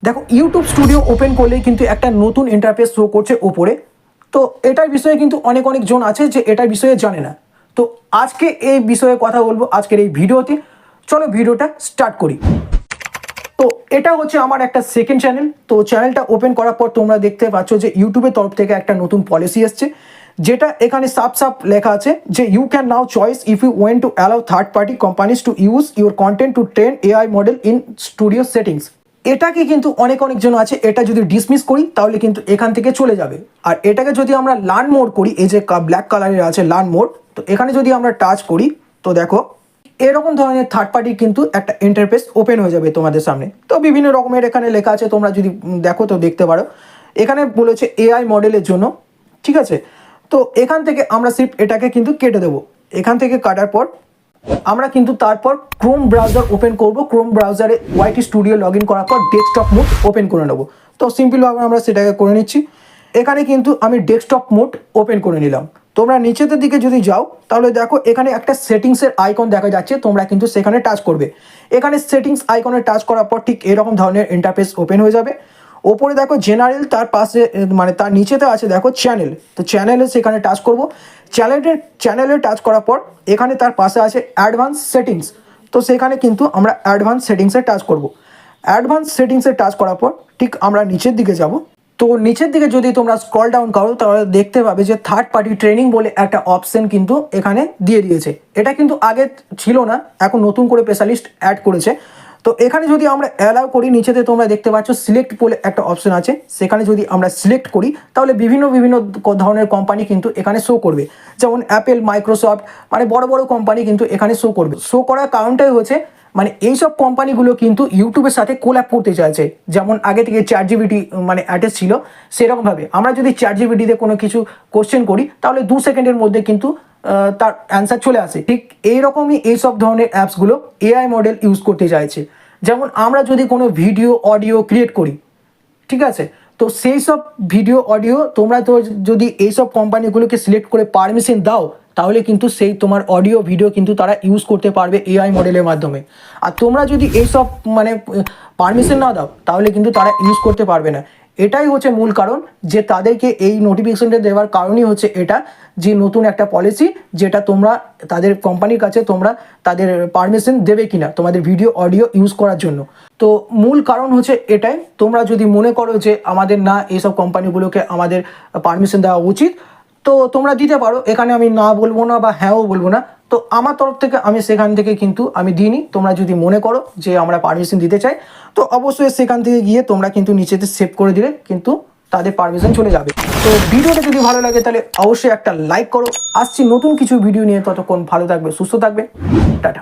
দেখো YouTube studio open করলেই কিন্তু একটা নতুন ইন্টারফেস শো করছে ওপরে। তো এটার বিষয়ে কিন্তু অনেক জন আছে যে এটার বিষয়ে জানে না। তো আজকে এই বিষয়ে কথা বলবো আজকের এই ভিডিওতে। চলো ভিডিওটা স্টার্ট করি। তো এটা হচ্ছে আমার একটা সেকেন্ড চ্যানেল। তো চ্যানেলটা ওপেন করার পর তোমরা দেখতে পাচ্ছ যে ইউটিউবের তরফ থেকে একটা নতুন পলিসি এসছে, যেটা এখানে সাফ লেখা আছে যে you can now choice if you went to allow third party companies to use your content to train AI model in studio settings. এটাকে কিন্তু অনেক জন আছে, এটা যদি ডিসমিস করি তাহলে কিন্তু এখান থেকে চলে যাবে। আর এটাকে যদি আমরা লার্ন মোড করি, এই যে ব্ল্যাক কালারের আছে লার্ন মোড, তো এখানে যদি আমরা টাচ করি তো দেখো এরকম ধরনের থার্ড পার্টি কিন্তু একটা ইন্টারফেস ওপেন হয়ে যাবে তোমাদের সামনে। তো বিভিন্ন রকমের এখানে লেখা আছে, তোমরা যদি দেখো তো দেখতে পারো। এখানে বলেছে এআই মডেলের জন্য, ঠিক আছে। তো এখান থেকে আমরা সির্ফ এটাকে কিন্তু কেটে দেবো। এখান থেকে কাটার পর আমরা কিন্তু তারপর ক্রোম ব্রাউজার ওপেন করব। ক্রোম ব্রাউজারে ওয়াইটি স্টুডিও লগ ইন করার পর ডেস্কটপ মোড ওপেন করে নেবো। তো সিম্পলভাবে আমরা সেটাকে করে নিচ্ছি। এখানে কিন্তু আমি ডেস্কটপ মোড ওপেন করে নিলাম। তোমরা নিচের দিকে যদি যাও তাহলে দেখো এখানে একটা সেটিংসের আইকন দেখা যাচ্ছে, তোমরা কিন্তু সেখানে টাচ করবে। এখানে সেটিংস আইকনে টাচ করার পর ঠিক এরকম ধরনের ইন্টারফেস ওপেন হয়ে যাবে। ওপরে দেখো জেনারেল, তার পাশে মানে তার নিচেতে আছে দেখো চ্যানেল। তো চ্যানেলে সেখানে টাচ করব। চ্যানেলে টাচ করার পর এখানে তার পাশে আছে অ্যাডভান্স সেটিংস। তো সেখানে কিন্তু আমরা অ্যাডভান্স সেটিংসে টাচ করব। অ্যাডভান্স সেটিংসে টাচ করার পর ঠিক আমরা নিচের দিকে যাব। তো নিচের দিকে যদি তোমরা স্ক্রল ডাউন করো তাহলে দেখতে পাবে যে থার্ড পার্টি ট্রেনিং বলে একটা অপশন কিন্তু এখানে দিয়ে দিয়েছে। এটা কিন্তু আগে ছিল না, এখন নতুন করে স্পেশালিস্ট অ্যাড করেছে। তো এখানে যদি আমরা অ্যালাউ করি, নিচেতে তোমরা দেখতে পাচ্ছ সিলেক্ট বলে একটা অপশন আছে, সেখানে যদি আমরা সিলেক্ট করি তাহলে বিভিন্ন ধরনের কোম্পানি কিন্তু এখানে শো করবে। যেমন অ্যাপেল, মাইক্রোসফট, মানে বড় কোম্পানি কিন্তু এখানে শো করবে। শো করার কারণটাই হচ্ছে মানে এইসব কোম্পানিগুলো কিন্তু ইউটিউবের সাথে কোল্যাব করতে চাইছে। যেমন আগে থেকে ChatGPT মানে অ্যাটাচ ছিল, সেরকমভাবে আমরা যদি ChatGPTতে কোনো কিছু কোশ্চেন করি তাহলে 2 সেকেন্ডের মধ্যে কিন্তু তার অ্যান্সার চলে আসে। ঠিক এইরকমই এইসব ধরনের অ্যাপসগুলো এআই মডেল ইউজ করতে চাইছে। যেমন আমরা যদি কোনো ভিডিও অডিও ক্রিয়েট করি, ঠিক আছে, তো সেই সব ভিডিও অডিও তোমরা তো যদি এইসব কোম্পানিগুলোকে সিলেক্ট করে পারমিশন দাও তাহলে কিন্তু সেই তোমার অডিও ভিডিও কিন্তু তারা ইউজ করতে পারবে এআই মডেলের মাধ্যমে। আর তোমরা যদি এইসব মানে পারমিশন না দাও তাহলে কিন্তু তারা ইউজ করতে পারবে না। এটাই হচ্ছে মূল কারণ যে তাদেরকে এই নোটিফিকেশনটা দেওয়ার কারণই হচ্ছে এটা, যে নতুন একটা পলিসি যেটা তোমরা তাদের কোম্পানির কাছে তোমরা তাদের পারমিশন দেবে কিনা তোমাদের ভিডিও অডিও ইউজ করার জন্য। তো মূল কারণ হচ্ছে এটাই। তোমরা যদি মনে করো যে আমাদের না এইসব কোম্পানিগুলোকে আমাদের পারমিশন দেওয়া উচিত, তো তোমরা দিতে পারো। এখানে আমি না বলবো না বা হ্যাঁও বলবো না। তো আমার তরফ থেকে আমি সেখান থেকে কিন্তু আমি দিইনি। তোমরা যদি মনে করো যে আমরা পারমিশন দিতে চাই তো অবশ্যই সেখান থেকে গিয়ে তোমরা কিন্তু নিচেতে সেভ করে দিলে কিন্তু তাদের পারমিশন চলে যাবে। তো ভিডিওটা যদি ভালো লাগে তাহলে অবশ্যই একটা লাইক করো। আসছি নতুন কিছু ভিডিও নিয়ে, ততক্ষণ ভালো থাকবে, সুস্থ থাকবে, টাটা।